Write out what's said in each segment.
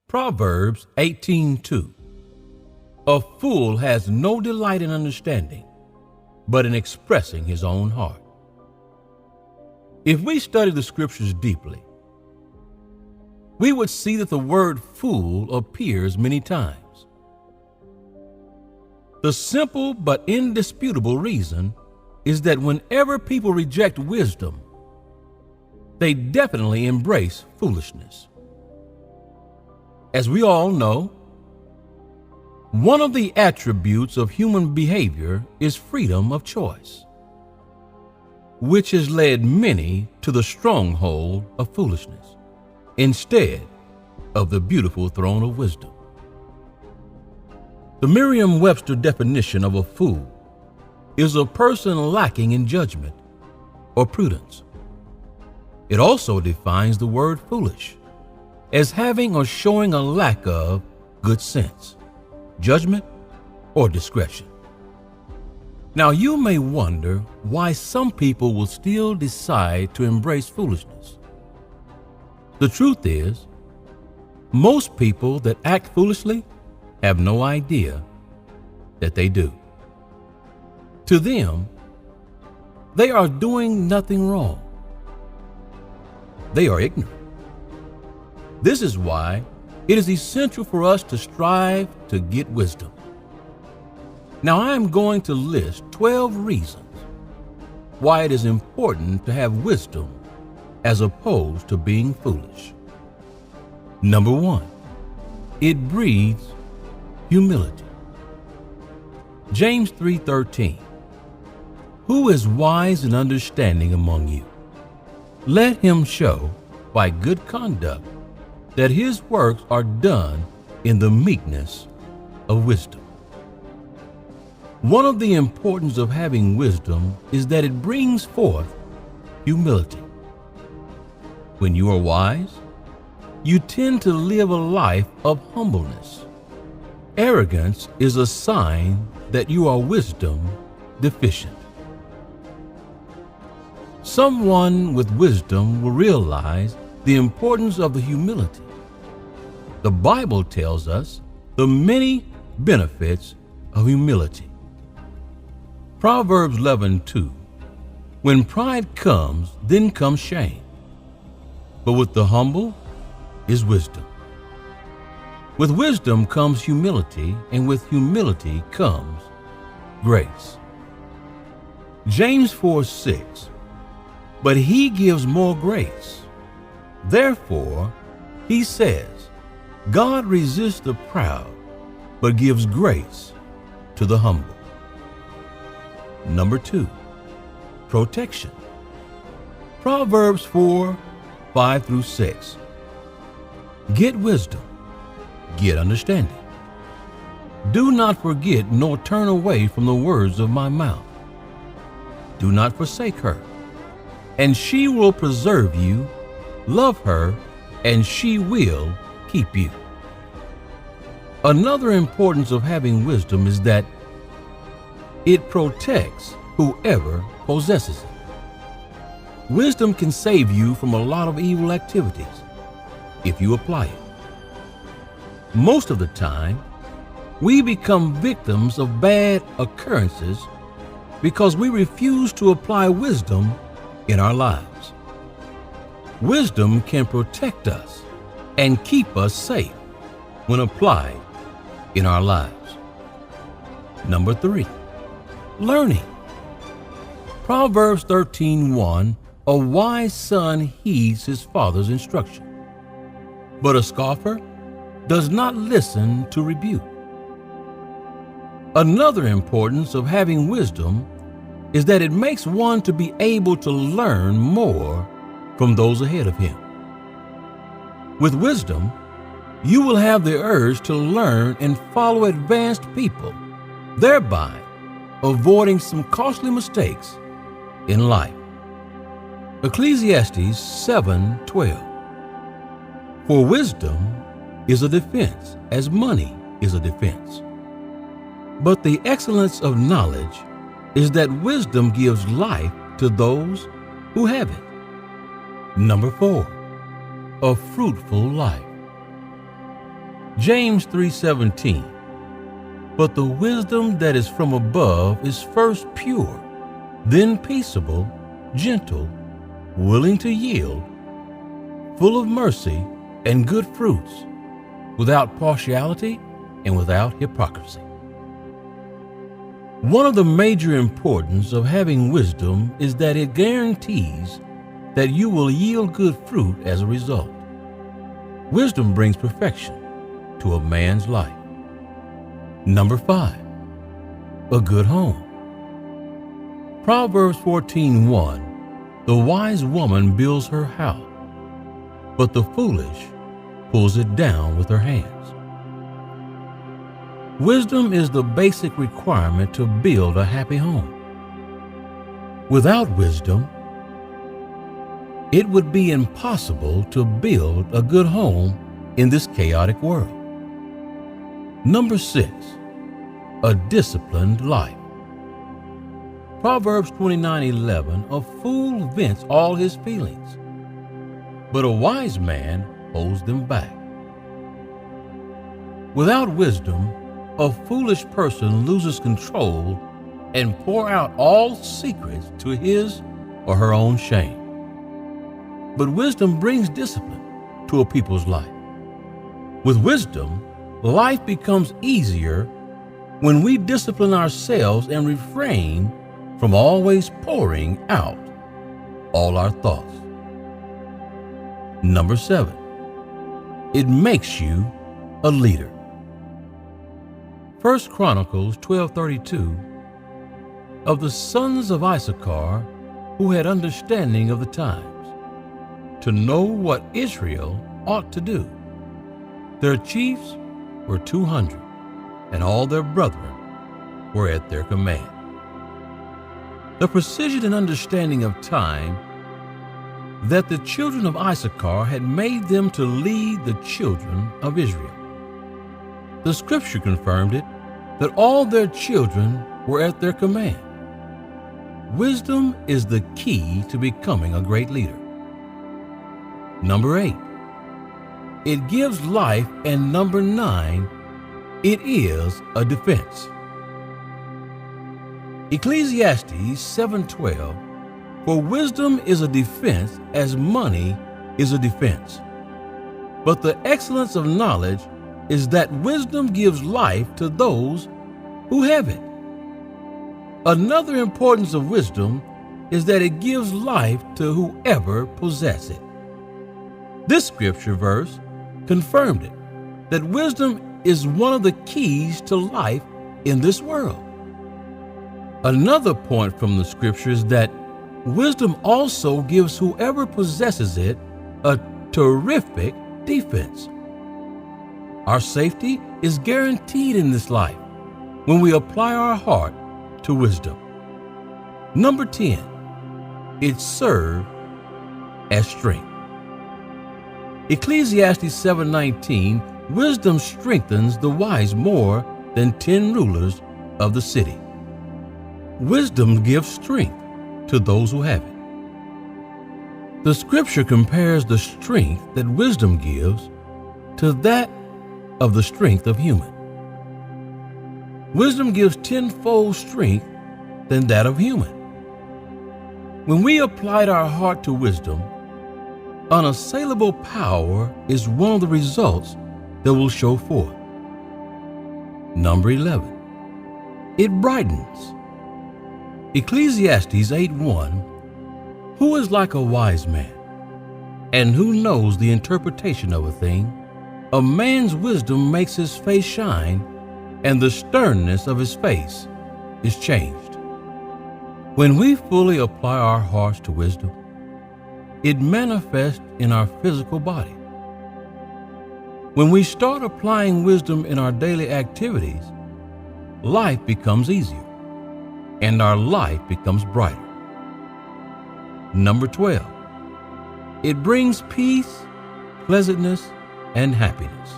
Proverbs 18:2. A fool has no delight in understanding, but in expressing his own heart. If we study the scriptures deeply, we would see that the word fool appears many times. The simple but indisputable reason is that whenever people reject wisdom, they definitely embrace foolishness. As we all know, one of the attributes of human behavior is freedom of choice, which has led many to the stronghold of foolishness instead of the beautiful throne of wisdom. The Merriam-Webster definition of a fool is a person lacking in judgment or prudence. It also defines the word foolish as having or showing a lack of good sense, judgment, or discretion. Now, you may wonder why some people will still decide to embrace foolishness. The truth is, most people that act foolishly have no idea that they do. To them, they are doing nothing wrong. They are ignorant. This is why it is essential for us to strive to get wisdom. Now, I am going to list 12 reasons why it is important to have wisdom as opposed to being foolish. Number 1, it breeds humility. James 3:13. Who is wise and understanding among you? Let him show by good conduct that his works are done in the meekness of wisdom. One of the importance of having wisdom is that it brings forth humility. When you are wise, you tend to live a life of humbleness. Arrogance is a sign that you are wisdom deficient. Someone with wisdom will realize the importance of the humility. The Bible tells us the many benefits of humility. Proverbs 11:2. When pride comes, then comes shame, but with the humble is wisdom. With wisdom comes humility, and with humility comes grace. James 4:6. But he gives more grace. Therefore, he says, God resists the proud, but gives grace to the humble. Number 2, protection. Proverbs 4:5-6. Get wisdom, get understanding. Do not forget nor turn away from the words of my mouth. Do not forsake her, and she will preserve you. Love her, and she will keep you. Another importance of having wisdom is that it protects whoever possesses it. Wisdom can save you from a lot of evil activities if you apply it. Most of the time, we become victims of bad occurrences because we refuse to apply wisdom in our lives. Wisdom can protect us and keep us safe when applied in our lives. Number 3, learning. Proverbs 13:1. A wise son heeds his father's instruction, but a scoffer does not listen to rebuke. Another importance of having wisdom is that it makes one to be able to learn more from those ahead of him. With wisdom, you will have the urge to learn and follow advanced people, thereby avoiding some costly mistakes in life. Ecclesiastes 7:12. For wisdom is a defense as money is a defense. But the excellence of knowledge is that wisdom gives life to those who have it. Number 4, a fruitful life. James 3:17. But the wisdom that is from above is first pure, then peaceable, gentle, willing to yield, full of mercy and good fruits, without partiality and without hypocrisy. One of the major importance of having wisdom is that it guarantees that you will yield good fruit as a result. Wisdom brings perfection to a man's life. Number 5, a good home. Proverbs 14:1, the wise woman builds her house, but the foolish pulls it down with her hands. Wisdom is the basic requirement to build a happy home. Without wisdom, it would be impossible to build a good home in this chaotic world. Number 6, a disciplined life. Proverbs 29:11, a fool vents all his feelings, but a wise man holds them back. Without wisdom, a foolish person loses control and pour out all secrets to his or her own shame. But wisdom brings discipline to a people's life. With wisdom, life becomes easier when we discipline ourselves and refrain from always pouring out all our thoughts. Number 7, it makes you a leader. 1 Chronicles 12:32, of the sons of Issachar who had understanding of the times, to know what Israel ought to do. Their chiefs were 200, and all their brethren were at their command. The precision and understanding of time that the children of Issachar had made them to lead the children of Israel. The scripture confirmed it, that all their children were at their command. Wisdom is the key to becoming a great leader. Number 8, it gives life, and number 9, it is a defense. Ecclesiastes 7:12, for wisdom is a defense as money is a defense. But the excellence of knowledge is that wisdom gives life to those who have it. Another importance of wisdom is that it gives life to whoever possesses it. This scripture verse confirmed it, that wisdom is one of the keys to life in this world. Another point from the scripture is that wisdom also gives whoever possesses it a terrific defense. Our safety is guaranteed in this life when we apply our heart to wisdom. Number 10, it serves as strength. Ecclesiastes 7:19, wisdom strengthens the wise more than 10 rulers of the city. Wisdom gives strength to those who have it. The scripture compares the strength that wisdom gives to that of the strength of human. Wisdom gives tenfold strength than that of human. When we applied our heart to wisdom, unassailable power is one of the results that will show forth. Number 11, it brightens. Ecclesiastes 8:1, who is like a wise man, and who knows the interpretation of a thing? A man's wisdom makes his face shine, and the sternness of his face is changed. When we fully apply our hearts to wisdom, it manifests in our physical body. When we start applying wisdom in our daily activities, life becomes easier, and our life becomes brighter. Number 12, it brings peace, pleasantness, and happiness.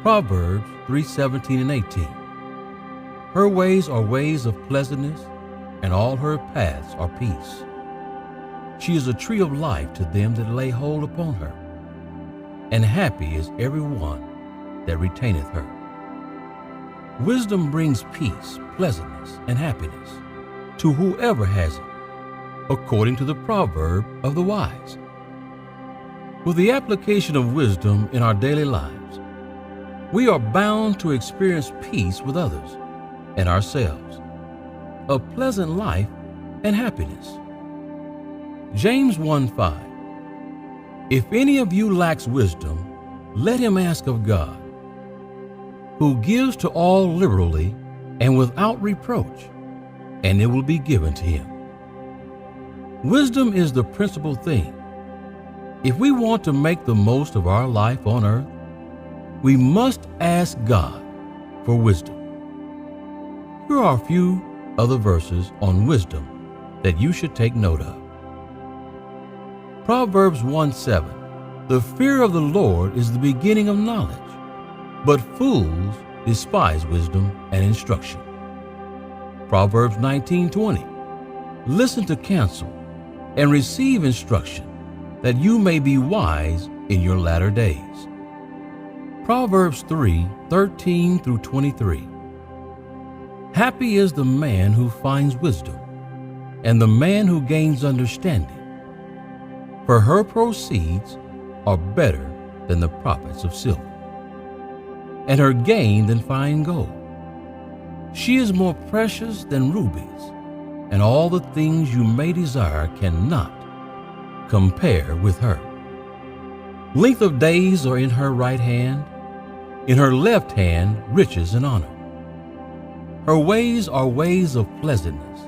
Proverbs 3:17 and 18. Her ways are ways of pleasantness, and all her paths are peace. She is a tree of life to them that lay hold upon her, and happy is every one that retaineth her. Wisdom brings peace, pleasantness, and happiness to whoever has it, according to the proverb of the wise. With the application of wisdom in our daily lives, we are bound to experience peace with others and ourselves, a pleasant life and happiness. James 1:5. If any of you lacks wisdom, let him ask of God, who gives to all liberally and without reproach, and it will be given to him. Wisdom is the principal thing. If we want to make the most of our life on earth, we must ask God for wisdom. Here are a few other verses on wisdom that you should take note of. Proverbs 1:7. The fear of the Lord is the beginning of knowledge, but fools despise wisdom and instruction. Proverbs 19:20. Listen to counsel and receive instruction, that you may be wise in your latter days. Proverbs 3:13 through 23. Happy is the man who finds wisdom, and the man who gains understanding, for her proceeds are better than the profits of silver, and her gain than fine gold. She is more precious than rubies, and all the things you may desire cannot compare with her. Length of days are in her right hand, in her left hand riches and honor. Her ways are ways of pleasantness,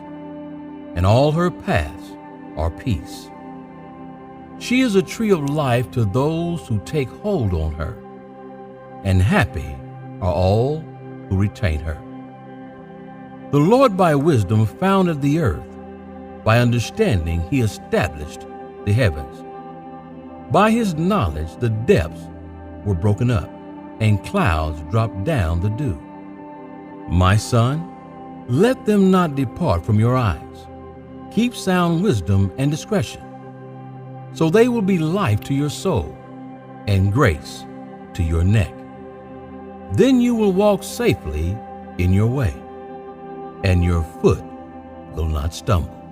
and all her paths are peace. She is a tree of life to those who take hold on her, and happy are all who retain her. The Lord by wisdom founded the earth, by understanding he established the heavens. By his knowledge the depths were broken up, and clouds dropped down the dew. My son, let them not depart from your eyes. Keep sound wisdom and discretion, so they will be life to your soul and grace to your neck. Then you will walk safely in your way, and your foot will not stumble.